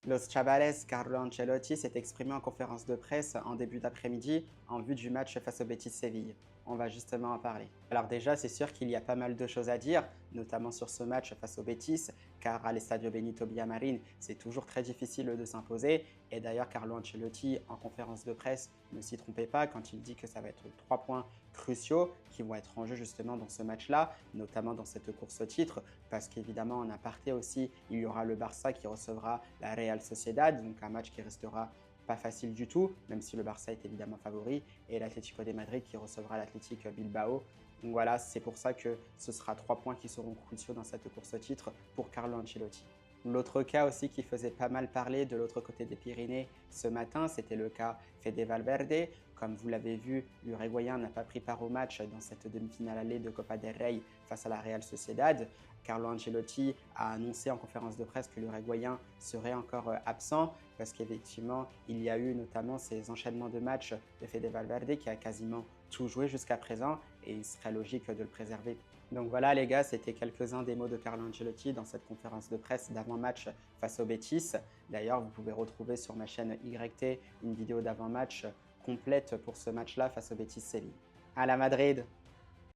Los Chavales, Carlo Ancelotti s'est exprimé en conférence de presse en début d'après-midi en vue du match face au Betis Séville. On va justement en parler. Alors déjà, c'est sûr qu'il y a pas mal de choses à dire, notamment sur ce match face au Betis, car à l'Estadio Benito Villamarín, c'est toujours très difficile de s'imposer. Et d'ailleurs, Carlo Ancelotti, en conférence de presse, ne s'y trompait pas quand il dit que ça va être 3 points cruciaux qui vont être en jeu justement dans ce match-là, notamment dans cette course au titre, parce qu'évidemment, en aparté aussi, il y aura le Barça qui recevra la Real Sociedad, donc un match qui restera pas facile du tout, même si le Barça est évidemment favori, et l'Atlético de Madrid qui recevra l'Athletic Bilbao. Donc voilà, c'est pour ça que ce sera 3 points qui seront cruciaux dans cette course au titre pour Carlo Ancelotti. L'autre cas aussi qui faisait pas mal parler de l'autre côté des Pyrénées ce matin, c'était le cas Fede Valverde. Comme vous l'avez vu, l'Uruguayen n'a pas pris part au match dans cette demi-finale allée de Copa del Rey face à la Real Sociedad. Carlo Ancelotti a annoncé en conférence de presse que l'Uruguayen serait encore absent parce qu'effectivement, il y a eu notamment ces enchaînements de matchs de Fede Valverde qui a quasiment tout joué jusqu'à présent et il serait logique de le préserver. Donc voilà les gars, c'était quelques-uns des mots de Carlo Ancelotti dans cette conférence de presse d'avant-match face au Betis. D'ailleurs, vous pouvez retrouver sur ma chaîne YT une vidéo d'avant-match complète pour ce match-là face au Betis Séville. À la Madrid!